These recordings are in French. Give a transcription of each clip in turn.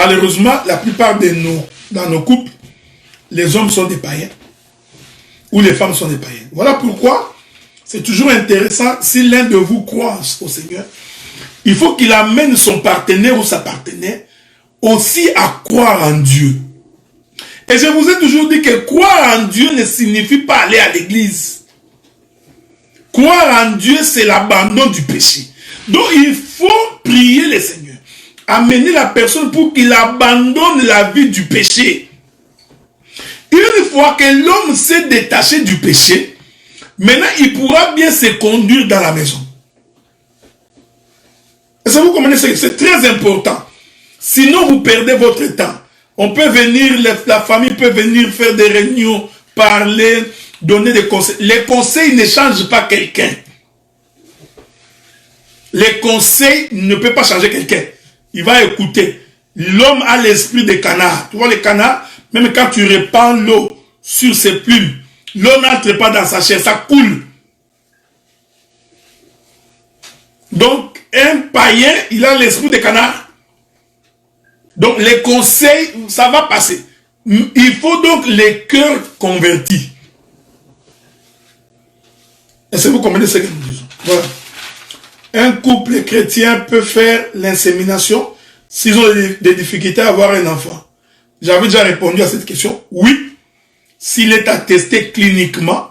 Malheureusement, la plupart dans nos couples, les hommes sont des païens. Ou les femmes sont des païennes. Voilà pourquoi c'est toujours intéressant, si l'un de vous croit au Seigneur, il faut qu'il amène son partenaire ou sa partenaire aussi à croire en Dieu. Et je vous ai toujours dit que croire en Dieu ne signifie pas aller à l'église. Croire en Dieu, c'est l'abandon du péché. Donc il faut prier le Seigneur. Amener la personne pour qu'il abandonne la vie du péché. Une fois que l'homme s'est détaché du péché, maintenant il pourra bien se conduire dans la maison. Et ça vous comprenez, c'est très important. Sinon vous perdez votre temps. On peut venir, la famille peut venir faire des réunions, parler, donner des conseils. Les conseils ne changent pas quelqu'un. Les conseils ne peuvent pas changer quelqu'un. Il va écouter. L'homme a l'esprit des canards. Tu vois les canards, même quand tu répands l'eau sur ses plumes, l'eau n'entre pas dans sa chair, ça coule. Donc, un païen, il a l'esprit des canards. Donc, les conseils, ça va passer. Il faut donc les cœurs convertis. Est-ce que vous comprenez ce que nous disons? Voilà. Un couple chrétien peut faire l'insémination s'ils ont des difficultés à avoir un enfant. J'avais déjà répondu à cette question. Oui, s'il est attesté cliniquement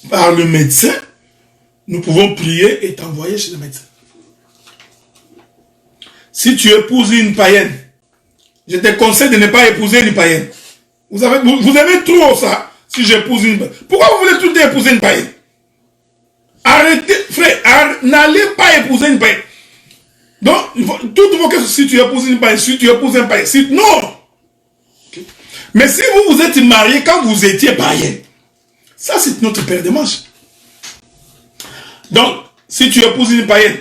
par le médecin, nous pouvons prier et t'envoyer chez le médecin. Si tu épouses une païenne, je te conseille de ne pas épouser une païenne. Vous aimez trop ça, si j'épouse une païenne. Pourquoi vous voulez tout le temps épouser une païenne? Arrêtez, frère, n'allez pas épouser une païenne. Donc, toutes vos questions, si tu épouses une païenne, si tu épouses un païen, si, non. Okay. Mais si vous vous êtes marié quand vous étiez païen, ça c'est notre paire de manches. Donc, si tu épouses une païenne,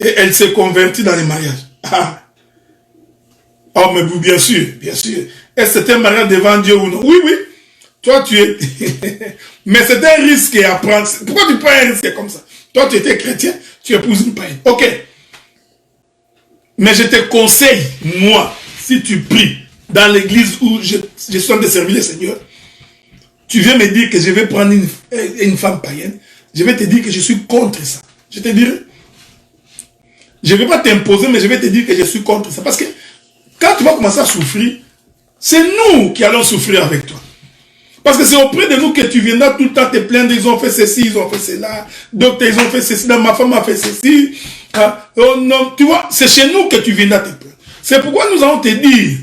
et elle s'est convertie dans les mariages. Ah. Oh, mais vous, bien sûr, bien sûr. Est-ce que c'est un mariage devant Dieu ou non? Oui, oui. Toi, tu es... Mais c'est un risque à prendre. Pourquoi tu prends un risque comme ça? Toi, tu étais chrétien, tu épouses une païenne. Ok. Mais je te conseille, moi, si tu pries dans l'église où je suis en train de servir le Seigneur, tu viens me dire que je vais prendre une femme païenne, je vais te dire que je suis contre ça. Je te dirai. Je ne vais pas t'imposer, mais je vais te dire que je suis contre ça. Parce que quand tu vas commencer à souffrir, c'est nous qui allons souffrir avec toi. Parce que c'est auprès de nous que tu viendras tout le temps te plaindre, ils ont fait ceci, ils ont fait cela, d'autres ils ont fait ceci, ma femme a fait ceci. Oh non, tu vois, c'est chez nous que tu viendras te plaindre. C'est pourquoi nous allons te dire,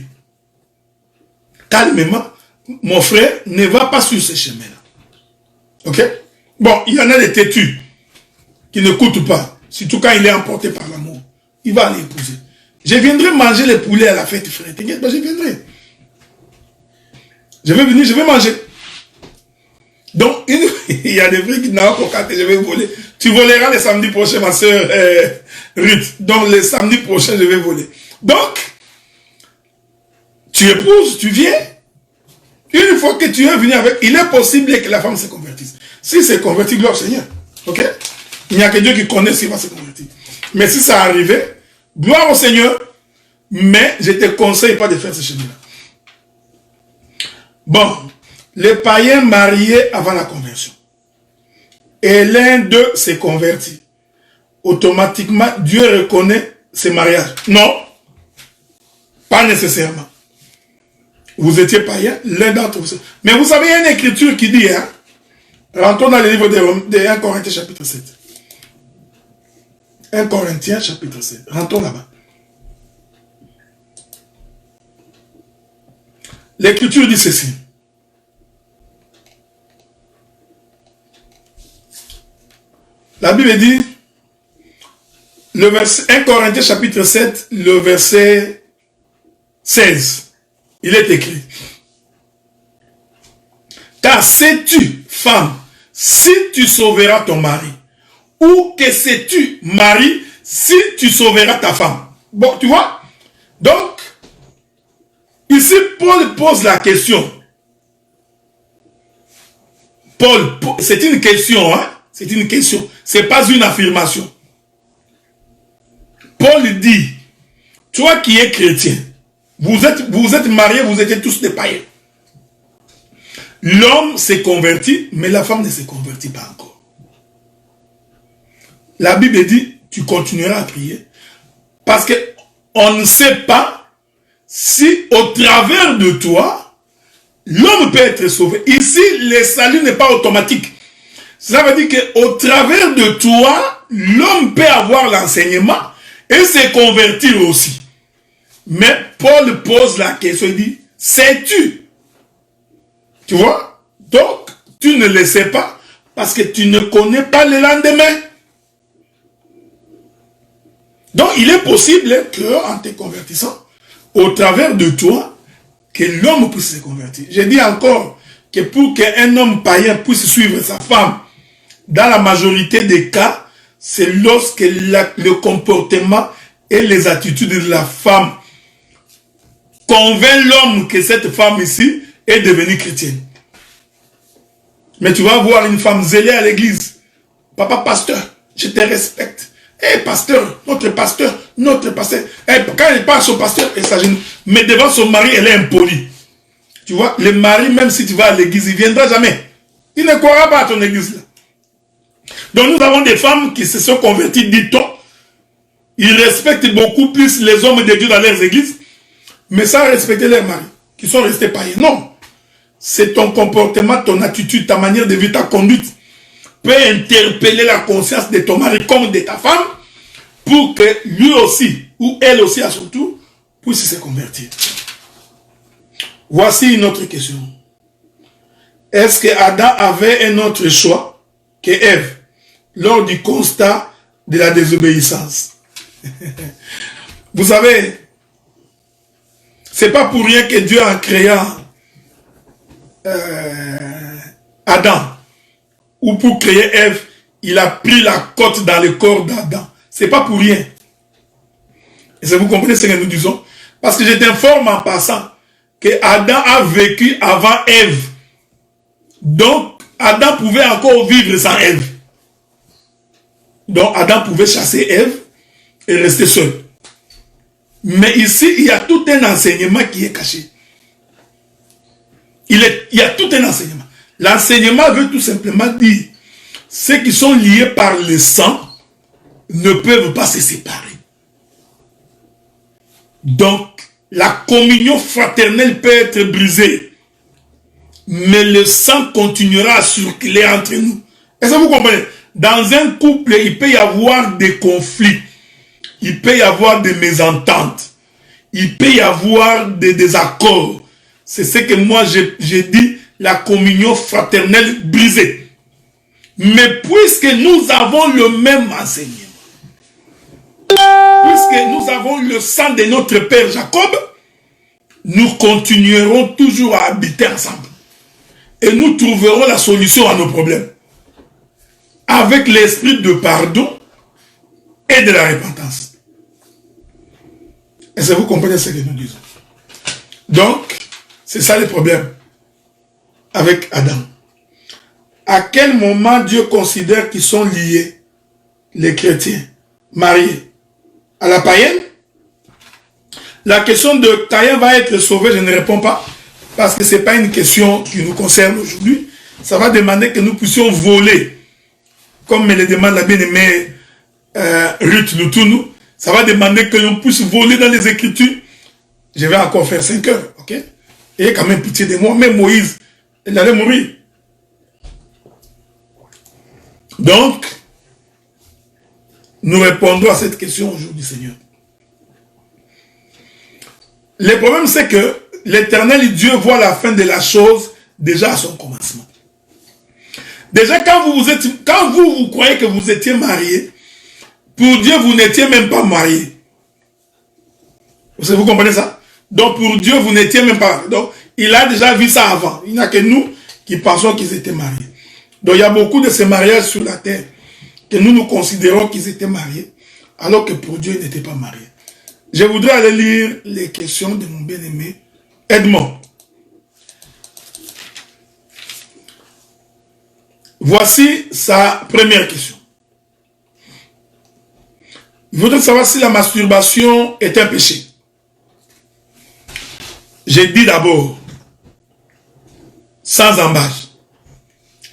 calmement, mon frère, ne va pas sur ce chemin-là. Ok? Bon, il y en a des têtus qui n'écoutent pas, surtout quand il est emporté par l'amour. Il va aller épouser. Je viendrai manger les poulets à la fête, frère. T'inquiète pas, je viendrai. Je vais venir, je vais manger. Donc, il y a des fruits qui n'ont pas que je vais voler. Tu voleras le samedi prochain, ma soeur Ruth. Donc, le samedi prochain, je vais voler. Donc, tu épouses, tu viens. Une fois que tu es venu avec, il est possible que la femme se convertisse. Si c'est converti, gloire au Seigneur. Ok? Il n'y a que Dieu qui connaît s'il va se convertir. Mais si ça arrivait, gloire au Seigneur, mais je ne te conseille pas de faire ce chemin-là. Bon, les païens mariés avant la conversion, et l'un d'eux s'est converti, automatiquement Dieu reconnaît ce mariage. Non, pas nécessairement. Vous étiez païen, l'un d'entre vous. Mais vous savez, il y a une écriture qui dit, hein, rentrons dans le livre de 1 Corinthiens chapitre 7. 1 Corinthiens chapitre 7. Rentrons là-bas. L'écriture dit ceci. La Bible dit, le verset 1 Corinthiens chapitre 7, le verset 16. Il est écrit. Car sais-tu, femme, si tu sauveras ton mari, ou que sais-tu, mari, si tu sauveras ta femme. Bon, tu vois? Donc, ici, Paul pose la question. Paul, c'est une question, hein? C'est une question. Ce n'est pas une affirmation. Paul dit, toi qui es chrétien, vous êtes mariés, vous étiez tous des païens. L'homme s'est converti, mais la femme ne s'est convertit pas encore. La Bible dit, tu continueras à prier, parce qu'on ne sait pas si au travers de toi, l'homme peut être sauvé. Ici, le salut n'est pas automatique. Ça veut dire qu'au travers de toi, l'homme peut avoir l'enseignement et se convertir aussi. Mais Paul pose la question, il dit, sais-tu? Tu vois? Donc, tu ne le sais pas parce que tu ne connais pas le lendemain. Donc, il est possible qu'en te convertissant, au travers de toi, que l'homme puisse se convertir. Je dis encore que pour qu'un homme païen puisse suivre sa femme, dans la majorité des cas, c'est lorsque le comportement et les attitudes de la femme convainc l'homme que cette femme ici est devenue chrétienne. Mais tu vas voir une femme zélée à l'église. Papa pasteur, je te respecte. Eh pasteur, notre pasteur. Quand elle passe au pasteur, elle s'agit. Mais devant son mari, elle est impolie. Tu vois, le mari, même si tu vas à l'église, il ne viendra jamais. Il ne croira pas à ton église là. Donc nous avons des femmes qui se sont converties, dit-on. Ils respectent beaucoup plus les hommes de Dieu dans leurs églises, mais sans respecter leurs maris, qui sont restés païens. Non. C'est ton comportement, ton attitude, ta manière de vivre, ta conduite peut interpeller la conscience de ton mari comme de ta femme pour que lui aussi, ou elle aussi à son tour, puisse se convertir. Voici une autre question. Est-ce que Adam avait un autre choix que Ève lors du constat de la désobéissance? Vous savez, c'est pas pour rien que Dieu a créé Adam, ou pour créer Ève, il a pris la côte dans le corps d'Adam. C'est pas pour rien. Et ça, vous comprenez ce que nous disons? Parce que je t'informe en passant que Adam a vécu avant Ève. Donc, Adam pouvait encore vivre sans Ève. Donc, Adam pouvait chasser Ève et rester seul. Mais ici, il y a tout un enseignement qui est caché. Il y a tout un enseignement. L'enseignement veut tout simplement dire ceux qui sont liés par le sang ne peuvent pas se séparer. Donc, la communion fraternelle peut être brisée, mais le sang continuera à circuler entre nous. Est-ce que vous comprenez? Dans un couple, il peut y avoir des conflits, il peut y avoir des mésententes, il peut y avoir des désaccords. C'est ce que moi j'ai dit, la communion fraternelle brisée. Mais puisque nous avons le même enseignement, puisque nous avons le sang de notre père Jacob, nous continuerons toujours à habiter ensemble. Et nous trouverons la solution à nos problèmes. Avec l'esprit de pardon et de la repentance. Est-ce que vous comprenez ce que nous disons? Donc, c'est ça le problème avec Adam. À quel moment Dieu considère qu'ils sont liés, les chrétiens, mariés, à la païenne? La question de Caïn va être sauvé, je ne réponds pas, parce que ce n'est pas une question qui nous concerne aujourd'hui. Ça va demander que nous puissions voler, comme me le demande la bien-aimée Ruth Lutunou. Ça va demander que l'on puisse voler dans les Écritures. Je vais encore faire 5 heures, ok? Et quand même pitié de moi, même Moïse, il allait mourir. Donc, nous répondons à cette question aujourd'hui, Seigneur. Le problème, c'est que l'Éternel Dieu voit la fin de la chose déjà à son commencement. Déjà, quand vous croyez que vous étiez marié, pour Dieu, vous n'étiez même pas marié. Vous comprenez ça? Donc, pour Dieu, vous n'étiez même pas marié. Donc, il a déjà vu ça avant. Il n'y a que nous qui pensons qu'ils étaient mariés. Donc, il y a beaucoup de ces mariages sur la terre que nous considérons qu'ils étaient mariés, alors que pour Dieu, ils n'étaient pas mariés. Je voudrais aller lire les questions de mon bien-aimé Edmond. Voici sa première question. Il faudrait savoir si la masturbation est un péché. J'ai dit d'abord, sans embâche,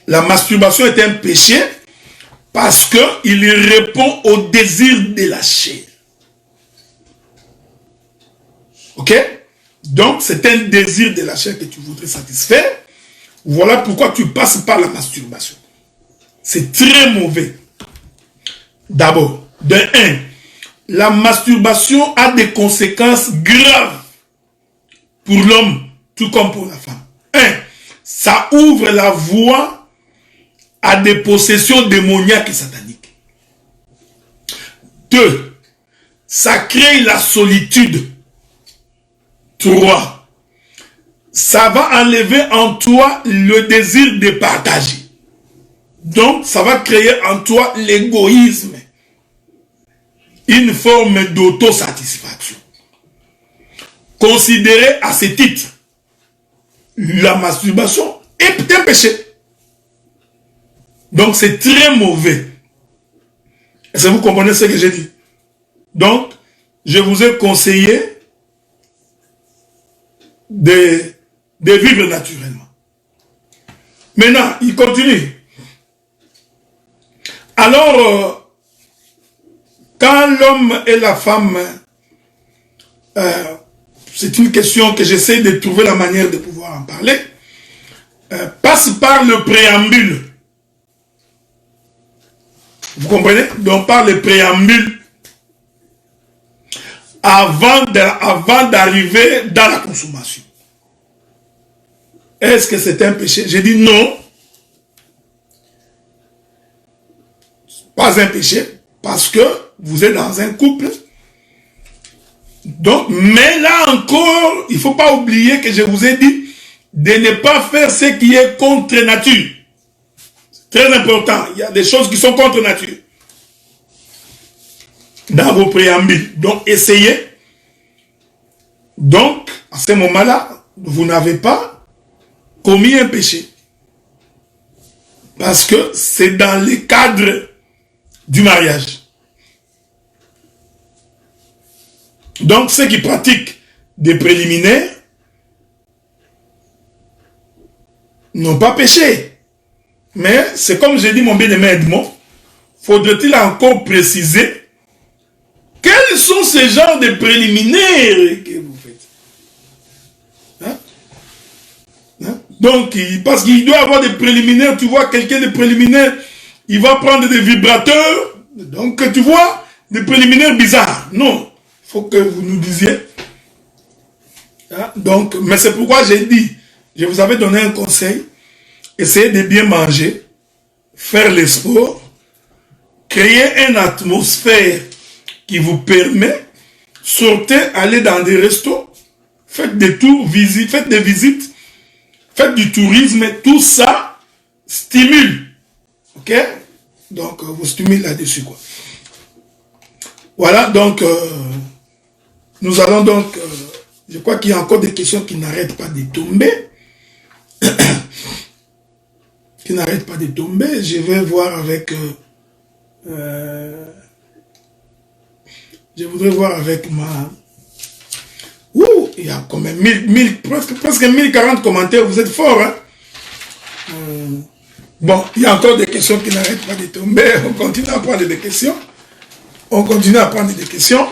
la masturbation est un péché parce qu'il répond au désir de la chair. Ok? Donc, c'est un désir de la chair que tu voudrais satisfaire. Voilà pourquoi tu passes par la masturbation. C'est très mauvais. D'abord, de un, la masturbation a des conséquences graves pour l'homme, tout comme pour la femme. Un, ça ouvre la voie à des possessions démoniaques et sataniques. Deux, ça crée la solitude. Trois, ça va enlever en toi le désir de partager. Donc, ça va créer en toi l'égoïsme. Une forme d'autosatisfaction. Considérez à ce titre, la masturbation est un péché. Donc, c'est très mauvais. Est-ce que vous comprenez ce que j'ai dit? Donc, je vous ai conseillé de vivre naturellement. Maintenant, il continue. Alors, quand l'homme et la femme, c'est une question que j'essaie de trouver la manière de pouvoir en parler, passe par le préambule. Vous comprenez? Donc par le préambule avant d'arriver dans la consommation. Est-ce que c'est un péché? J'ai dit non. Pas un péché, parce que vous êtes dans un couple. Donc, mais là encore, il ne faut pas oublier que je vous ai dit de ne pas faire ce qui est contre nature. C'est très important. Il y a des choses qui sont contre nature dans vos préambules. Donc, essayez. Donc, à ce moment-là, vous n'avez pas commis un péché. Parce que c'est dans le cadre du mariage. Donc, ceux qui pratiquent des préliminaires n'ont pas péché. Mais c'est comme j'ai dit, mon bien-aimé Edmond, faudrait-il encore préciser quels sont ces genres de préliminaires que vous faites. Hein? Hein? Donc, parce qu'il doit y avoir des préliminaires, tu vois, quelqu'un de préliminaire, il va prendre des vibrateurs, donc tu vois, des préliminaires bizarres. Non, il faut que vous nous disiez. Hein? Donc, mais c'est pourquoi j'ai dit, je vous avais donné un conseil, essayez de bien manger, faire les sports, créer une atmosphère qui vous permet, sortez, allez dans des restos, faites des tours, faites des visites, faites du tourisme, tout ça stimule. Ok? Donc, vous stimulez là-dessus, quoi. Voilà, donc, nous allons donc, je crois qu'il y a encore des questions qui n'arrêtent pas de tomber. Qui n'arrêtent pas de tomber. Je vais voir avec... je voudrais voir avec ma... Ouh, il y a quand même presque 1040 commentaires, vous êtes forts, hein? Bon, il y a encore des questions qui n'arrêtent pas de tomber. On continue à prendre des questions. On continue à prendre des questions.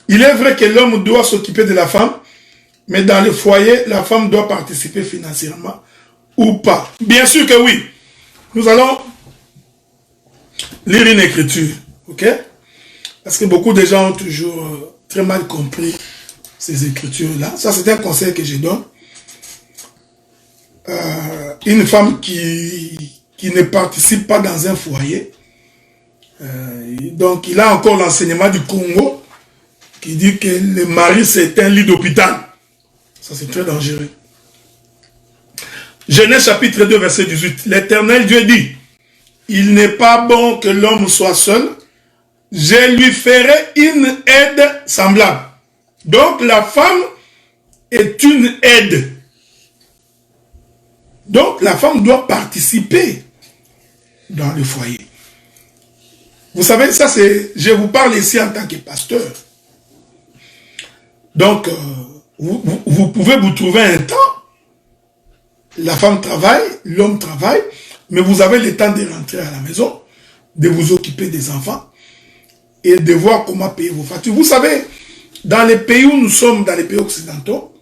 Il est vrai que l'homme doit s'occuper de la femme, mais dans le foyer, la femme doit participer financièrement ou pas. Bien sûr que oui. Nous allons lire une écriture, ok? Parce que beaucoup de gens ont toujours très mal compris ces écritures-là. Ça, c'est un conseil que je donne. Une femme qui ne participe pas dans un foyer, donc il a encore l'enseignement du Congo qui dit que le mari c'est un lit d'hôpital. Ça c'est très dangereux. Genèse chapitre 2 verset 18. L'Éternel Dieu dit, il n'est pas bon que l'homme soit seul, je lui ferai une aide semblable. Donc la femme est une aide. Donc la femme doit participer dans le foyer. Vous savez, ça c'est, je vous parle ici en tant que pasteur. Donc, vous pouvez vous trouver un temps, la femme travaille, l'homme travaille, mais vous avez le temps de rentrer à la maison, de vous occuper des enfants et de voir comment payer vos factures. Vous savez, dans les pays où nous sommes, dans les pays occidentaux,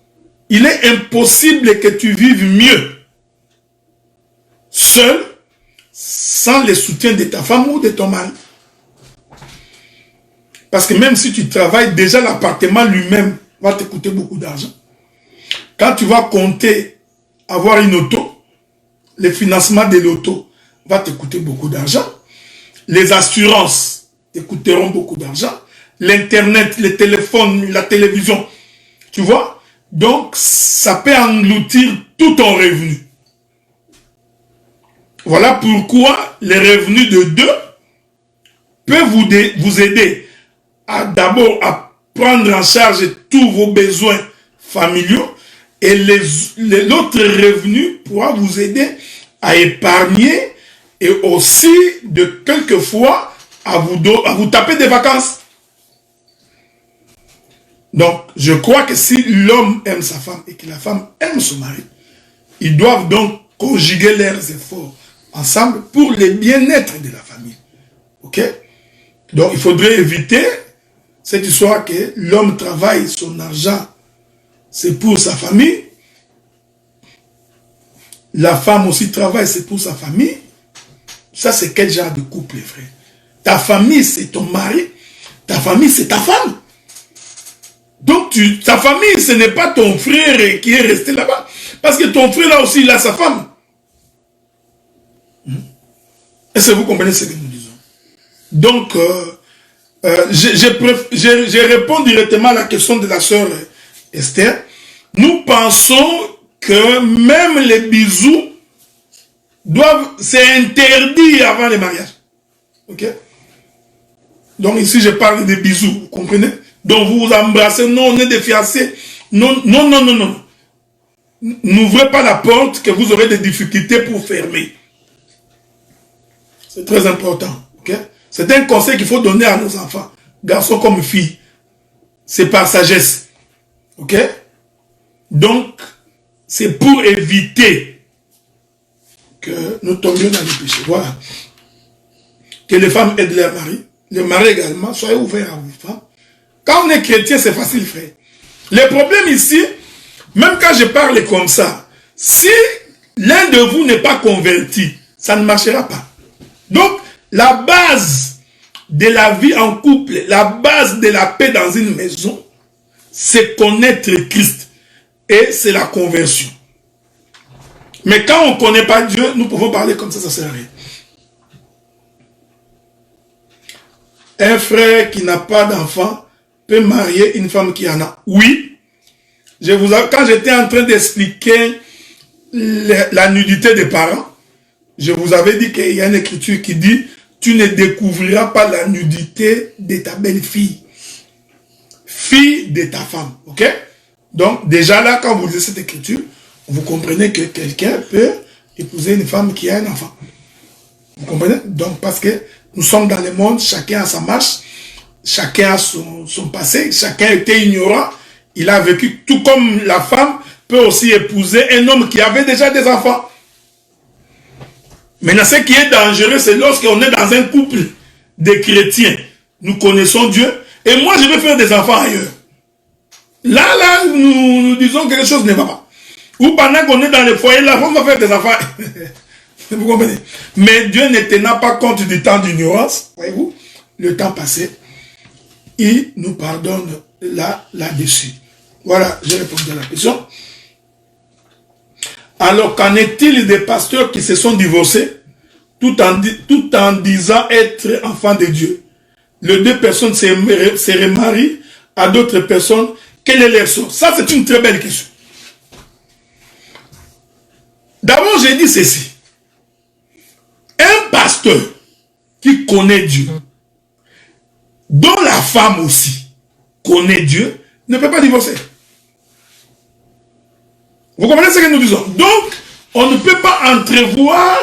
il est impossible que tu vives mieux seul, sans le soutien de ta femme ou de ton mari. Parce que même si tu travailles, déjà l'appartement lui-même va te coûter beaucoup d'argent. Quand tu vas compter avoir une auto, le financement de l'auto va te coûter beaucoup d'argent. Les assurances te coûteront beaucoup d'argent. L'internet, les téléphones, la télévision, tu vois. Donc, ça peut engloutir tout ton revenu. Voilà pourquoi les revenus de deux peuvent vous aider à d'abord à prendre en charge tous vos besoins familiaux et l'autre revenu pourra vous aider à épargner et aussi de quelquefois à vous taper des vacances. Donc, je crois que si l'homme aime sa femme et que la femme aime son mari, ils doivent donc conjuguer leurs efforts ensemble pour le bien-être de la famille. Ok? Donc, il faudrait éviter cette histoire que l'homme travaille, son argent, c'est pour sa famille. La femme aussi travaille, c'est pour sa famille. Ça, c'est quel genre de couple, frère? Ta famille, c'est ton mari. Ta famille, c'est ta femme. Donc, ta famille, ce n'est pas ton frère qui est resté là-bas. Parce que ton frère, là aussi, il a sa femme. Est-ce que vous comprenez ce que nous disons? Donc, je réponds directement à la question de la sœur Esther. Nous pensons que même les bisous c'est interdit avant le mariage. Ok? Donc ici, je parle des bisous, vous comprenez? Donc vous vous embrassez, non, on est des fiancés. Non, non, non, non, non. N'ouvrez pas la porte que vous aurez des difficultés pour fermer. C'est très important. Ok? C'est un conseil qu'il faut donner à nos enfants, garçons comme filles. C'est par sagesse. Ok? Donc, c'est pour éviter que nous tombions dans le péché. Voilà. Que les femmes aident leurs maris. Les maris également, soyez ouverts à vos femmes. Quand on est chrétien, c'est facile, frère. Le problème ici, même quand je parle comme ça, si l'un de vous n'est pas converti, ça ne marchera pas. Donc, la base de la vie en couple, la base de la paix dans une maison, c'est connaître Christ. Et c'est la conversion. Mais quand on ne connaît pas Dieu, nous pouvons parler comme ça ne sert à rien. Un frère qui n'a pas d'enfant peut marier une femme qui en a. Oui. Quand j'étais en train d'expliquer la nudité des parents, je vous avais dit qu'il y a une écriture qui dit « Tu ne découvriras pas la nudité de ta belle-fille, fille de ta femme. » Ok? Donc, déjà là, quand vous lisez cette écriture, vous comprenez que quelqu'un peut épouser une femme qui a un enfant. Vous comprenez? Donc, parce que nous sommes dans le monde, chacun a sa marche, chacun a son passé, chacun était ignorant, il a vécu, tout comme la femme peut aussi épouser un homme qui avait déjà des enfants. Maintenant, ce qui est dangereux, c'est lorsqu'on est dans un couple de chrétiens. Nous connaissons Dieu, et moi, je vais faire des enfants ailleurs. Là, nous disons que quelque chose ne va pas. Ou pendant qu'on est dans le foyer, la femme va faire des enfants. Vous comprenez? Mais Dieu ne tenant pas compte du temps d'ignorance, voyez-vous, le temps passé, il nous pardonne là-dessus. Voilà, j'ai répondu à la question. Alors, qu'en est-il des pasteurs qui se sont divorcés tout en disant être enfants de Dieu? Les deux personnes se remarient à d'autres personnes. Quel est leur sort? Ça, c'est une très belle question. D'abord, j'ai dit ceci. Un pasteur qui connaît Dieu, dont la femme aussi connaît Dieu, ne peut pas divorcer. Vous comprenez ce que nous disons? Donc, on ne peut pas entrevoir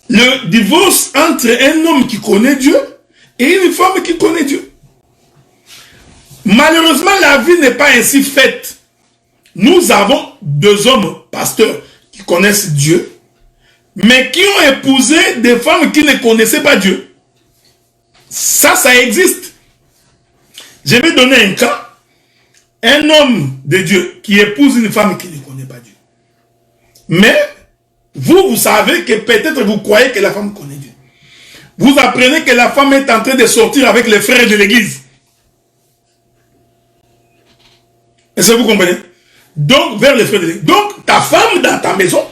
le divorce entre un homme qui connaît Dieu et une femme qui connaît Dieu. Malheureusement, la vie n'est pas ainsi faite. Nous avons deux hommes pasteurs qui connaissent Dieu, mais qui ont épousé des femmes qui ne connaissaient pas Dieu. Ça existe. Je vais donner un cas. Un homme de Dieu qui épouse une femme qui ne connaît pas Dieu. Mais, vous savez que peut-être vous croyez que la femme connaît Dieu. Vous apprenez que la femme est en train de sortir avec les frères de l'église. Est-ce que vous comprenez? Donc, vers les frères de l'église. Donc, ta femme dans ta maison,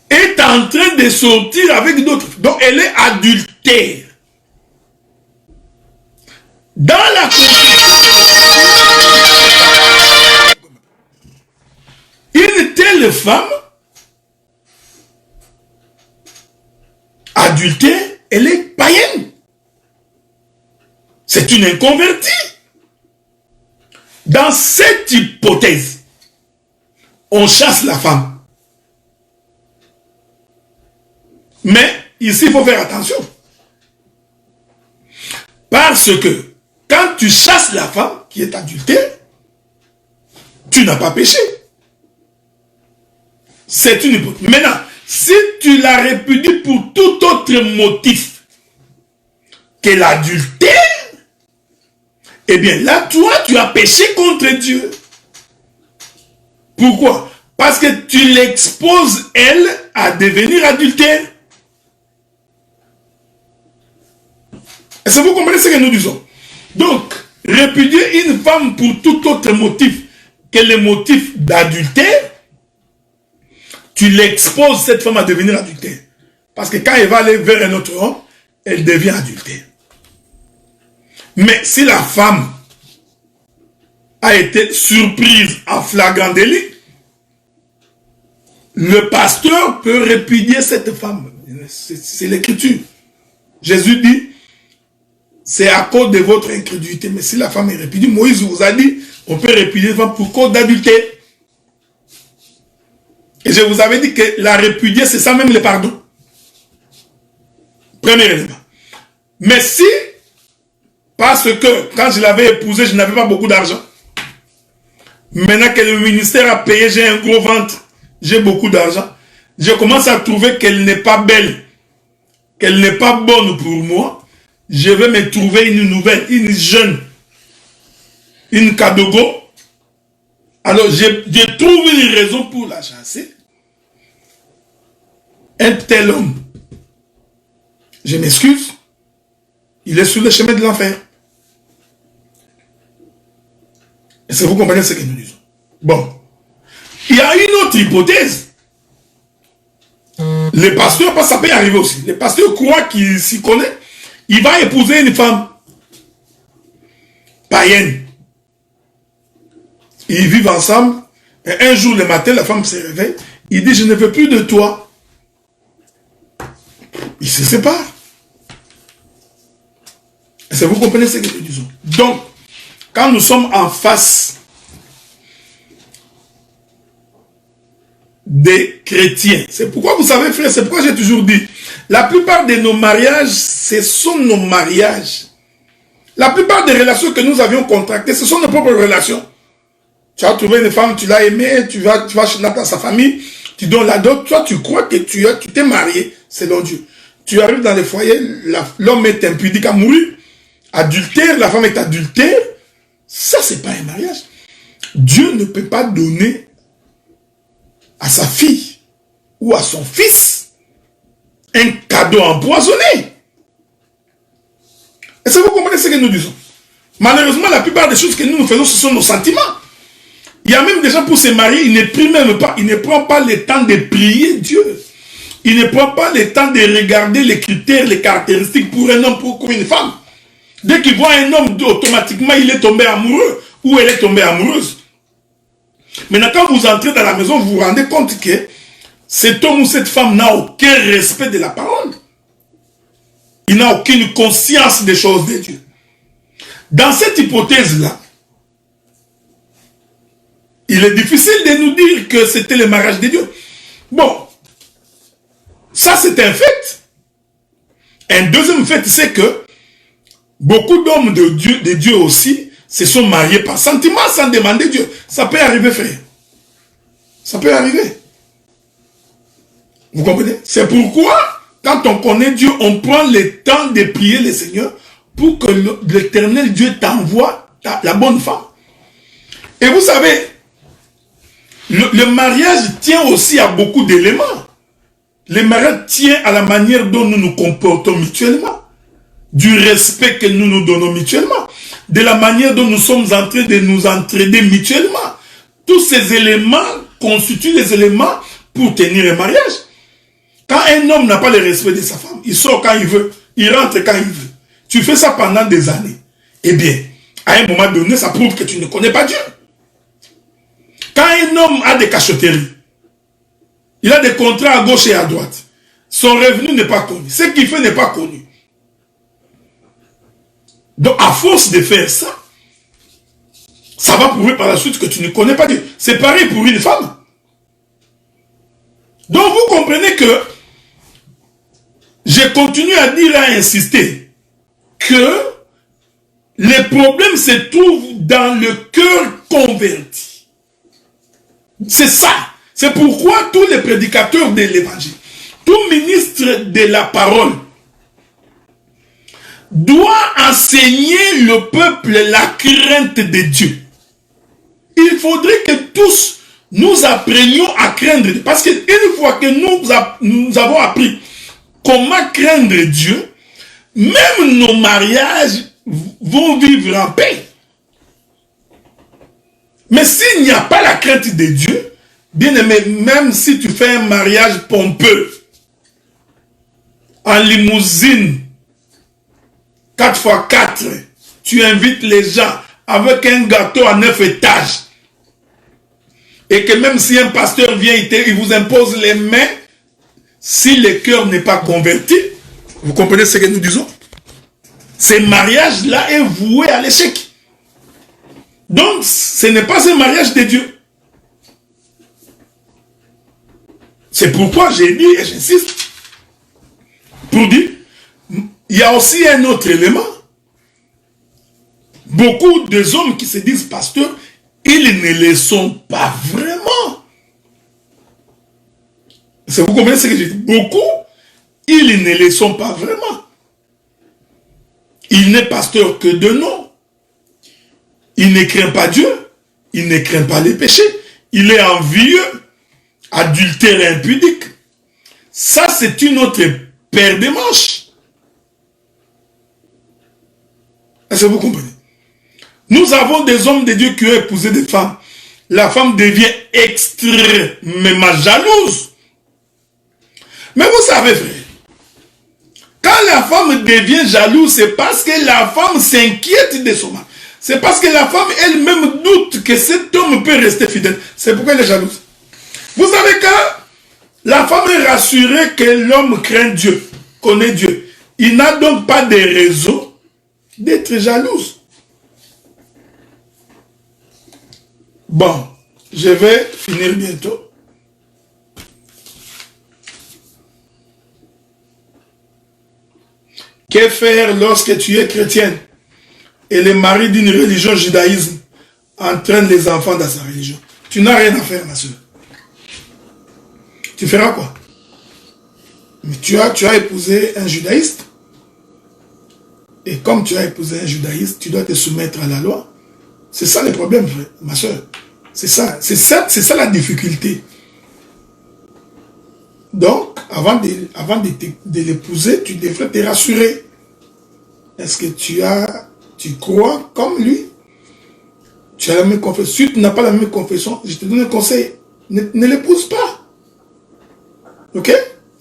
est en train de sortir avec d'autres. Donc, elle est adultère. Dans la Constitution, une telle femme, adultère, elle est païenne. C'est une inconvertie. Dans cette hypothèse, on chasse la femme. Mais ici, il faut faire attention. Parce que quand tu chasses la femme qui est adultère, tu n'as pas péché. C'est une hypothèse. Maintenant, si tu la répudies pour tout autre motif que l'adultère, eh bien là, toi, tu as péché contre Dieu. Pourquoi? Parce que tu l'exposes, elle, à devenir adultère. Est-ce que vous comprenez ce que nous disons? Donc, répudier une femme pour tout autre motif que le motif d'adultère, tu l'exposes cette femme à devenir adultère. Parce que quand elle va aller vers un autre homme, elle devient adultère. Mais si la femme a été surprise en flagrant délit, le pasteur peut répudier cette femme. C'est l'écriture. Jésus dit, c'est à cause de votre incrédulité. Mais si la femme est répudiée, Moïse vous a dit, on peut répudier une femme pour cause d'adultère. Et je vous avais dit que la répudier, c'est ça même le pardon. Premier élément. Mais si, parce que quand je l'avais épousée, je n'avais pas beaucoup d'argent. Maintenant que le ministère a payé, j'ai un gros ventre, j'ai beaucoup d'argent. Je commence à trouver qu'elle n'est pas belle, qu'elle n'est pas bonne pour moi. Je vais me trouver une nouvelle, une jeune, une Kadogo. Alors, je trouve une raison pour la chasser. Un tel homme, je m'excuse, il est sur le chemin de l'enfer. Est-ce que vous comprenez ce que nous disons? Bon. Il y a une autre hypothèse. Les pasteurs, ça peut arriver aussi. Les pasteurs croient qu'il s'y connaît. Il va épouser une femme païenne. Ils vivent ensemble. Et un jour, le matin, la femme se réveille. Il dit, je ne veux plus de toi. Ils se séparent. Est-ce que vous comprenez ce que nous disons? Donc, quand nous sommes en face des chrétiens, c'est pourquoi vous savez, frère, c'est pourquoi j'ai toujours dit, la plupart de nos mariages, ce sont nos mariages. La plupart des relations que nous avions contractées, ce sont nos propres relations. Tu as trouvé une femme, tu l'as aimée, tu vas dans sa famille, tu donnes la dot, toi tu crois que tu t'es marié selon Dieu. Tu arrives dans le foyer, l'homme est impudique à mourir, adultère, la femme est adultère. Ça, c'est pas un mariage. Dieu ne peut pas donner à sa fille ou à son fils un cadeau empoisonné. Est-ce que vous comprenez ce que nous disons? Malheureusement, la plupart des choses que nous faisons, ce sont nos sentiments. Il y a même des gens pour se marier, ils ne prient même pas, ils ne prennent pas le temps de prier Dieu. Ils ne prennent pas le temps de regarder les critères, les caractéristiques pour un homme, pour une femme. Dès qu'ils voient un homme, automatiquement, il est tombé amoureux ou elle est tombée amoureuse. Maintenant, quand vous entrez dans la maison, vous vous rendez compte que cet homme ou cette femme n'a aucun respect de la parole. Il n'a aucune conscience des choses de Dieu. Dans cette hypothèse-là, il est difficile de nous dire que c'était le mariage de Dieu. Bon, ça c'est un fait. Un deuxième fait, c'est que beaucoup d'hommes de Dieu aussi se sont mariés par sentiment sans demander Dieu. Ça peut arriver, frère. Ça peut arriver. Vous comprenez? C'est pourquoi, quand on connaît Dieu, on prend le temps de prier le Seigneur pour que l'Éternel Dieu t'envoie la bonne femme. Et vous savez, le mariage tient aussi à beaucoup d'éléments. Le mariage tient à la manière dont nous nous comportons mutuellement, du respect que nous nous donnons mutuellement, de la manière dont nous sommes en train de nous entraider mutuellement. Tous ces éléments constituent des éléments pour tenir un mariage. Quand un homme n'a pas le respect de sa femme, il sort quand il veut, il rentre quand il veut. Tu fais ça pendant des années. Eh bien, à un moment donné, ça prouve que tu ne connais pas Dieu. Quand un homme a des cachotteries, il a des contrats à gauche et à droite, son revenu n'est pas connu, ce qu'il fait n'est pas connu. Donc, à force de faire ça, ça va prouver par la suite que tu ne connais pas Dieu. C'est pareil pour une femme. Donc, vous comprenez que je continue à dire, à insister, que les problèmes se trouvent dans le cœur converti. C'est ça. C'est pourquoi tous les prédicateurs de l'évangile, tout ministre de la parole, doit enseigner le peuple la crainte de Dieu. Il faudrait que tous nous apprenions à craindre Dieu. Parce qu'une fois que nous avons appris comment craindre Dieu, même nos mariages vont vivre en paix. Mais s'il n'y a pas la crainte de Dieu, bien aimé, même si tu fais un mariage pompeux, en limousine, 4x4, tu invites les gens avec un gâteau à 9 étages, et que même si un pasteur vient, il vous impose les mains, si le cœur n'est pas converti, vous comprenez ce que nous disons? Ce mariage-là est voué à l'échec. Donc, ce n'est pas un mariage de Dieu. C'est pourquoi j'ai dit, et j'insiste, pour dire, il y a aussi un autre élément. Beaucoup des hommes qui se disent pasteurs, ils ne le sont pas vraiment. Vous comprenez ce que je dis? Beaucoup, ils ne le sont pas vraiment. Il n'est pasteur que de nom. Il ne craint pas Dieu. Il ne craint pas les péchés. Il est envieux, adultère et impudique. Ça, c'est une autre paire de manches. Est-ce que vous comprenez? Nous avons des hommes de Dieu qui ont épousé des femmes. La femme devient extrêmement jalouse. Mais vous savez, frère, quand la femme devient jalouse, c'est parce que la femme s'inquiète de son mari. C'est parce que la femme elle-même doute que cet homme peut rester fidèle. C'est pourquoi elle est jalouse. Vous savez, quand la femme est rassurée que l'homme craint Dieu, connaît Dieu, il n'a donc pas de raison d'être jalouse. Bon, je vais finir bientôt. Que faire lorsque tu es chrétienne et le mari d'une religion judaïsme entraîne les enfants dans sa religion? Tu n'as rien à faire, ma soeur. Tu feras quoi? Mais tu as épousé un judaïste. Et comme tu as épousé un judaïste, tu dois te soumettre à la loi. C'est ça le problème, ma soeur. C'est ça la difficulté. Donc, avant de l'épouser, tu devrais te rassurer. Est-ce que tu crois comme lui? Tu as la même confession. Si tu n'as pas la même confession, je te donne un conseil. Ne l'épouse pas. Ok?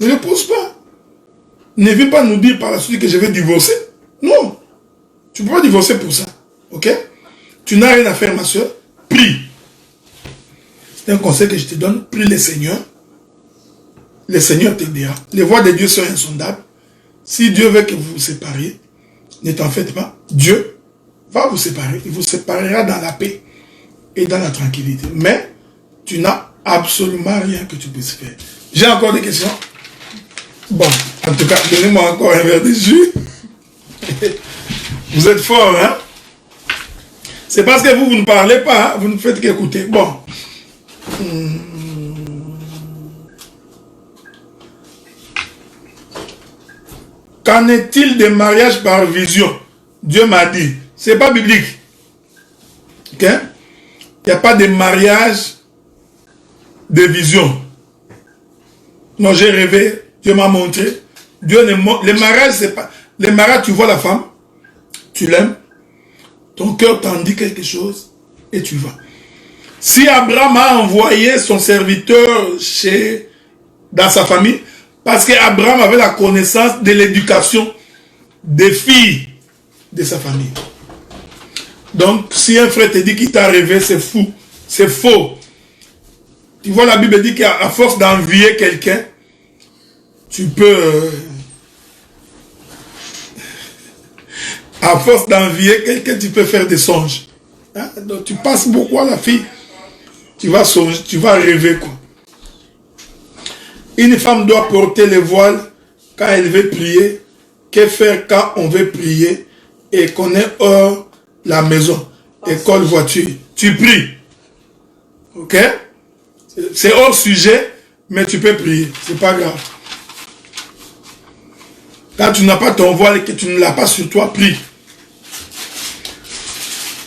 Ne l'épouse pas. Ne viens pas nous dire par la suite que je vais divorcer. Non. Tu ne peux pas divorcer pour ça. Ok? Tu n'as rien à faire, ma soeur. Prie. C'est un conseil que je te donne. Prie le Seigneur. Le Seigneur t'aidera. Les voies de Dieu sont insondables. Si Dieu veut que vous vous sépariez, ne t'en faites pas. Dieu va vous séparer. Il vous séparera dans la paix. et dans la tranquillité. Mais tu n'as absolument rien que tu puisses faire. J'ai encore des questions? Bon, en tout cas, donnez-moi encore un verre de jus. Vous êtes fort, hein? C'est parce que vous ne parlez pas, hein? Vous ne faites qu'écouter. Bon. Qu'en est-il des mariages par vision? Dieu m'a dit. C'est pas biblique. Ok? Il n'y a pas de mariage de vision. Non, j'ai rêvé. Dieu m'a montré. Dieu ne montre. Les mariages, c'est pas. Les mariages, tu vois la femme, tu l'aimes, ton cœur t'en dit quelque chose et tu vas. Si Abraham a envoyé son serviteur dans sa famille, parce qu'Abraham avait la connaissance de l'éducation des filles de sa famille. Donc, si un frère te dit qu'il t'a rêvé, c'est fou, c'est faux. Tu vois, la Bible dit qu'à force d'envier quelqu'un, tu peux... à force d'envier quelqu'un, tu peux faire des songes. Hein? Donc, tu passes beaucoup à la fille. Tu vas songer, tu vas rêver, quoi. Une femme doit porter le voile quand elle veut prier. Que faire quand on veut prier et qu'on est hors la maison, école, voiture? Tu pries. Ok? C'est hors sujet, mais tu peux prier. C'est pas grave. Quand tu n'as pas ton voile et que tu ne l'as pas sur toi, prie.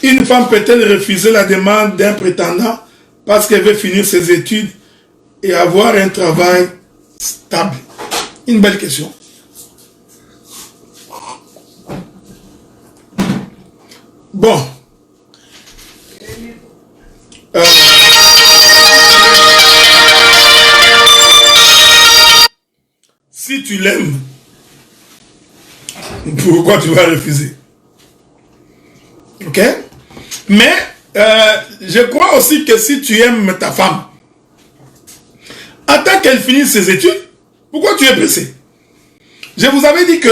Une femme peut-elle refuser la demande d'un prétendant parce qu'elle veut finir ses études et avoir un travail stable? Une belle question. Bon. Si tu l'aimes, pourquoi tu vas refuser? Ok? Mais je crois aussi que si tu aimes ta femme, attends qu'elle finisse ses études, pourquoi tu es pressé? Je vous avais dit que,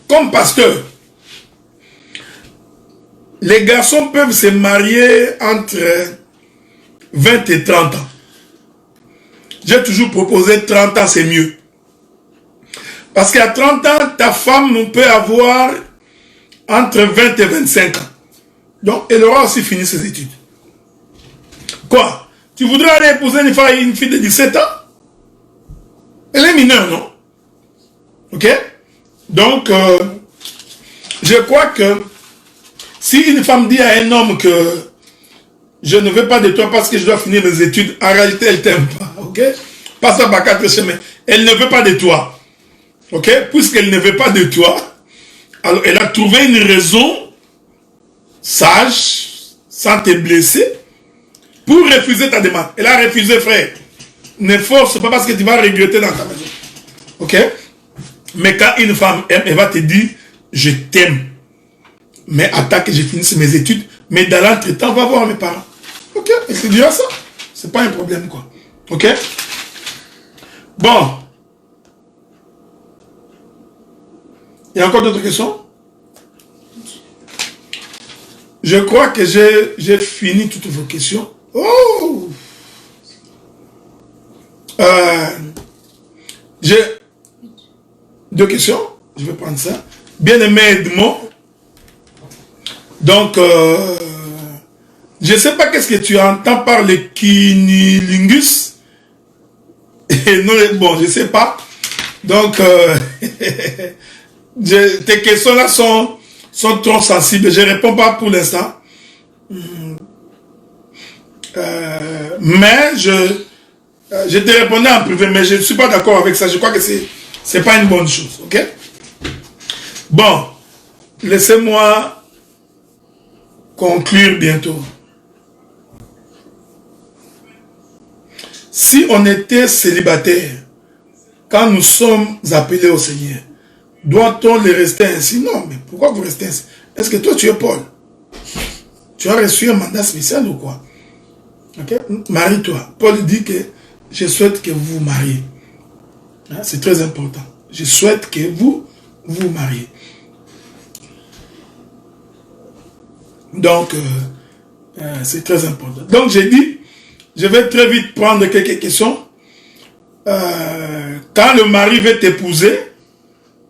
comme pasteur, les garçons peuvent se marier entre 20 et 30 ans. J'ai toujours proposé 30 ans, c'est mieux. Parce qu'à 30 ans, ta femme peut avoir entre 20 et 25 ans. Donc, elle aura aussi fini ses études. Quoi? Tu voudrais aller épouser une fille de 17 ans? Elle est mineure, non? Ok? Donc, je crois que si une femme dit à un homme que je ne veux pas de toi parce que je dois finir mes études, en réalité, elle t'aime pas. Ok? Pas ça par quatre chemins. Elle ne veut pas de toi. Ok? Puisqu'elle ne veut pas de toi, alors elle a trouvé une raison sage, sans te blesser, pour refuser ta demande. Elle a refusé, frère. Ne force pas parce que tu vas regretter dans ta maison. Ok? Mais quand une femme aime, elle va te dire, je t'aime. Mais attends que je finisse mes études. Mais dans l'entretemps, va voir mes parents. Ok? Et c'est déjà ça. C'est pas un problème, quoi. Ok? Bon. Il y a encore d'autres questions? Je crois que j'ai fini toutes vos questions. Oh! J'ai deux questions. Je vais prendre ça. Bien-aimé Edmond. Donc, je ne sais pas qu'est-ce que tu entends par le kinilingus. Et non, bon, je ne sais pas. Donc, tes questions là sont trop sensibles. Je ne réponds pas pour l'instant. Mais je te répondais en privé, mais je ne suis pas d'accord avec ça. Je crois que c'est pas une bonne chose. Ok? Bon, laissez-moi conclure bientôt. Si on était célibataire, quand nous sommes appelés au Seigneur, doit-on le rester ainsi? Non, mais pourquoi vous restez ainsi? Est-ce que toi tu es Paul? Tu as reçu un mandat spécial ou quoi? Okay? Marie-toi. Paul dit que je souhaite que vous vous mariez. Hein? C'est très important. Je souhaite que vous vous mariez. Donc, C'est très important. Donc j'ai dit, je vais très vite prendre quelques questions. Quand le mari veut t'épouser,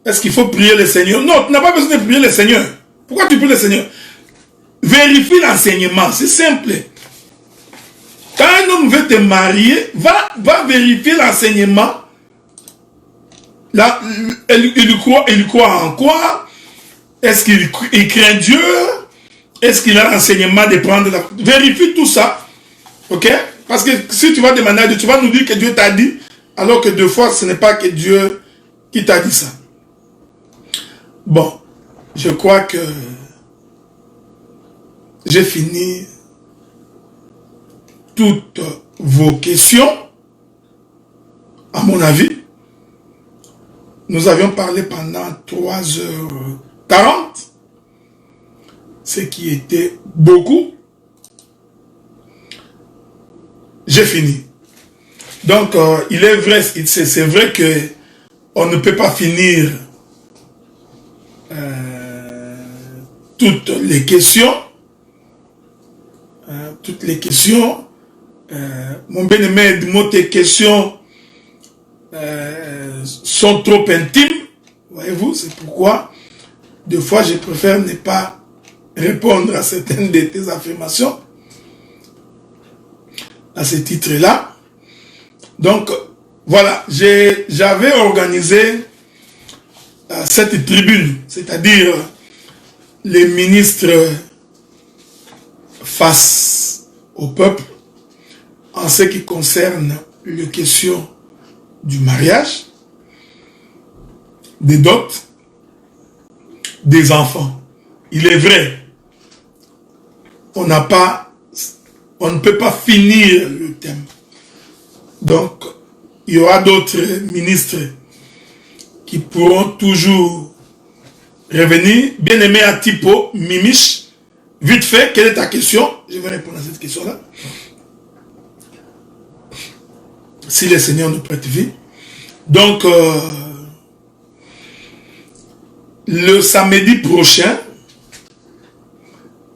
est-ce qu'il faut prier le Seigneur? Non, tu n'as pas besoin de prier le Seigneur. Pourquoi tu pries le Seigneur? Vérifie l'enseignement, c'est simple. Quand un homme veut te marier, va vérifier l'enseignement. Là, il croit en quoi? Est-ce qu'il craint Dieu? Est-ce qu'il a l'enseignement de prendre la... Vérifie tout ça. Ok? Parce que si tu vas demander à Dieu, tu vas nous dire que Dieu t'a dit, alors que deux fois, ce n'est pas que Dieu qui t'a dit ça. Bon, je crois que j'ai fini toutes vos questions, à mon avis. Nous avions parlé pendant 3h40, ce qui était beaucoup. J'ai fini. Donc, il est vrai, c'est vrai que on ne peut pas finir toutes les questions. Toutes les questions. Mon bien-aimé, tes questions sont trop intimes. Voyez-vous, c'est pourquoi, des fois, je préfère ne pas répondre à certaines de tes affirmations. À ce titre-là. Donc, voilà, j'avais organisé cette tribune, c'est-à-dire les ministres face au peuple en ce qui concerne les questions du mariage, des dots, des enfants. Il est vrai, on ne peut pas finir le thème. Donc, il y aura d'autres ministres qui pourront toujours revenir. Bien-aimé Atipo, Mimiche, vite fait, quelle est ta question? Je vais répondre à cette question-là. Si le Seigneur nous prête vie. Donc, le samedi prochain,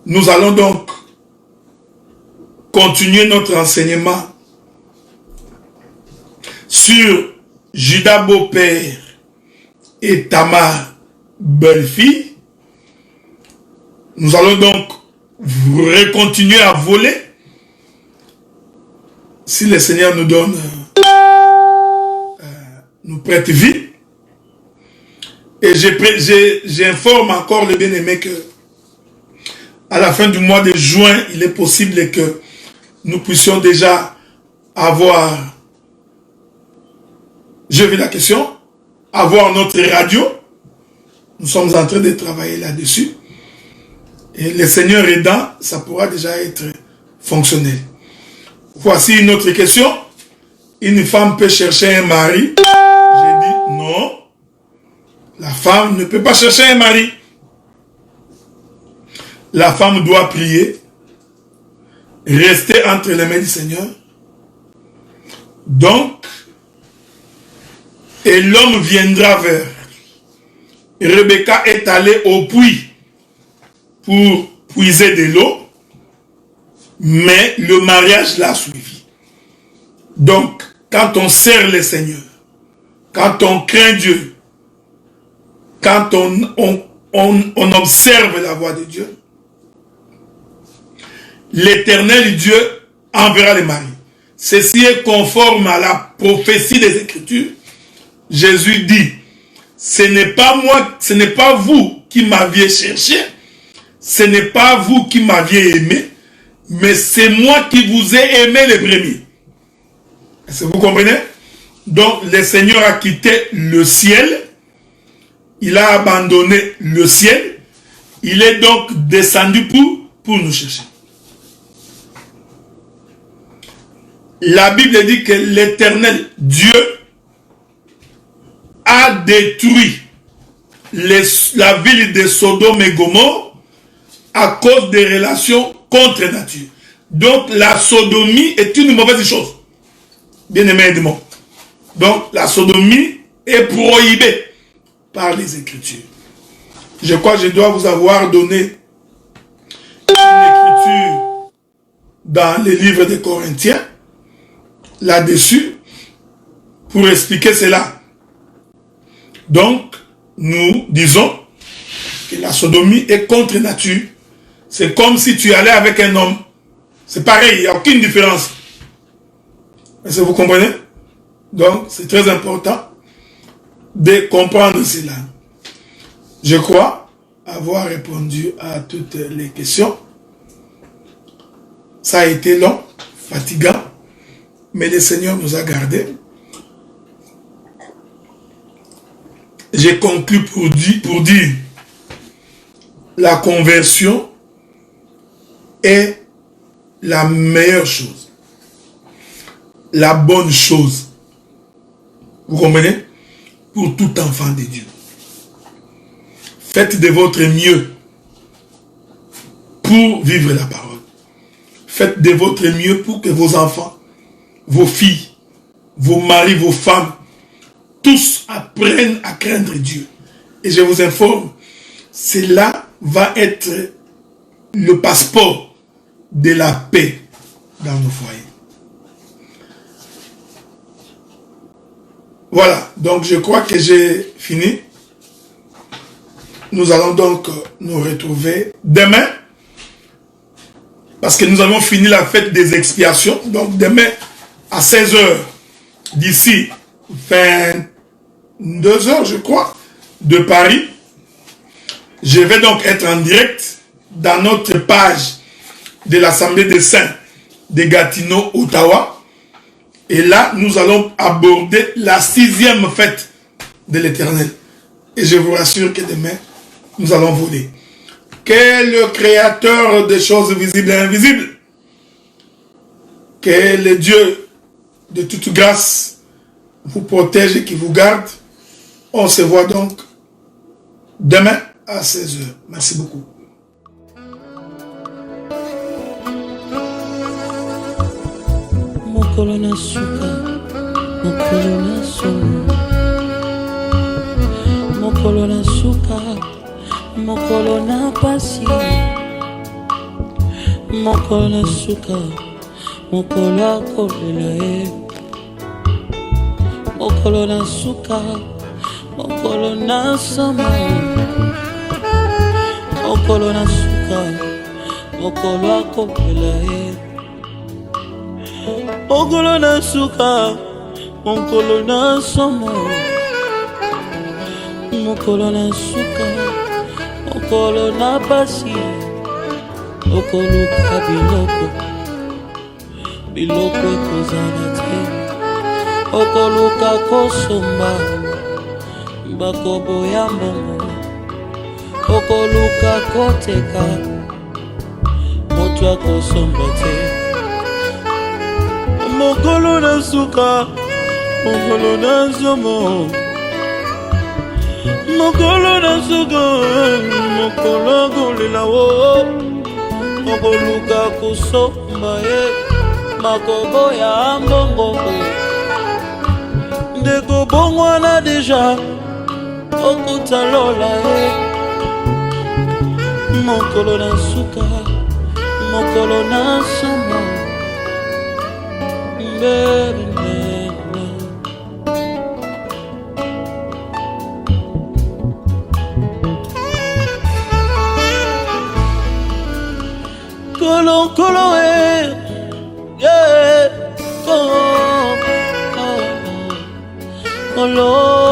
nous allons donc continuer notre enseignement sur Judas beau-père et Tamar belle-fille. Nous allons donc continuer à voler si le Seigneur nous donne, nous prête vie. Et j'informe encore les bien-aimés que à la fin du mois de juin, il est possible que nous puissions déjà avoir, je vais la question, avoir notre radio. Nous sommes en train de travailler là-dessus. Et le Seigneur aidant, ça pourra déjà être fonctionnel. Voici une autre question. Une femme peut chercher un mari. J'ai dit non. La femme ne peut pas chercher un mari. La femme doit prier, rester entre les mains du Seigneur. Donc, et l'homme viendra vers. Rebecca est allée au puits pour puiser de l'eau, mais le mariage l'a suivi. Donc, quand on sert le Seigneur, quand on craint Dieu, quand on observe la voix de Dieu, l'Éternel Dieu enverra les maris. Ceci est conforme à la prophétie des Écritures. Jésus dit, ce n'est pas moi, ce n'est pas vous qui m'aviez cherché, ce n'est pas vous qui m'aviez aimé, mais c'est moi qui vous ai aimé les premiers. Est-ce que vous comprenez? Donc, le Seigneur a quitté le ciel, il a abandonné le ciel, il est donc descendu pour nous chercher. La Bible dit que l'Éternel Dieu a détruit la ville de Sodome et Gomorrhe à cause des relations contre nature. Donc la sodomie est une mauvaise chose. Bien aimé Edmond. Donc la sodomie est prohibée par les Écritures. Je crois que je dois vous avoir donné une écriture dans les livres des Corinthiens, là-dessus, pour expliquer cela. Donc, nous disons que la sodomie est contre nature. C'est comme si tu allais avec un homme. C'est pareil, il n'y a aucune différence. Est-ce que vous comprenez? Donc, c'est très important de comprendre cela. Je crois avoir répondu à toutes les questions. Ça a été long, fatigant, mais le Seigneur nous a gardés. J'ai conclu pour dire la conversion est la meilleure chose, la bonne chose. Vous comprenez? Pour tout enfant de Dieu. Faites de votre mieux pour vivre la parole. Faites de votre mieux pour que vos enfants, vos filles, vos maris, vos femmes, tous apprennent à craindre Dieu. Et je vous informe, cela va être le passeport de la paix dans nos foyers. Voilà, donc je crois que j'ai fini. Nous allons donc nous retrouver demain, parce que nous avons fini la fête des expiations. Donc demain à 16 h, d'ici 22 h, je crois, de Paris, je vais donc être en direct dans notre page de l'Assemblée des Saints de Gatineau, Ottawa. Et là, nous allons aborder la 6e fête de l'Éternel. Et je vous rassure que demain, nous allons voler. Que le Créateur des choses visibles et invisibles, que le Dieu de toute grâce vous protège et qui vous garde. On se voit donc demain à 16 h. Merci beaucoup. Mokolo na suka, mokolo na somo. Mokolo na suka, mokolo na pasi. Mokolo na suka, mokolo akolela ye. Mokolo na suka, mokolo na somo. Mokolo na suka, mokolo akolela ye. Mokolo na suka, mokolo na somo. Mokolo na suka, mokolo na pasi. Okoluka biloko, biloko ekozala te. Okoluka kosomba, bakobo ya mbongo. Okoluka koteka, moto akosomba te. Mokolo na suka, mokolo na somo. Mokolo na suka, mokolo kolela wo. Okoluka kosomba ye, makobo ya mbongo. Ndeko bongwana deja, okutalola ye. Mokolo na suka, mokolo na somo. Kolo kolo yeah, kolo.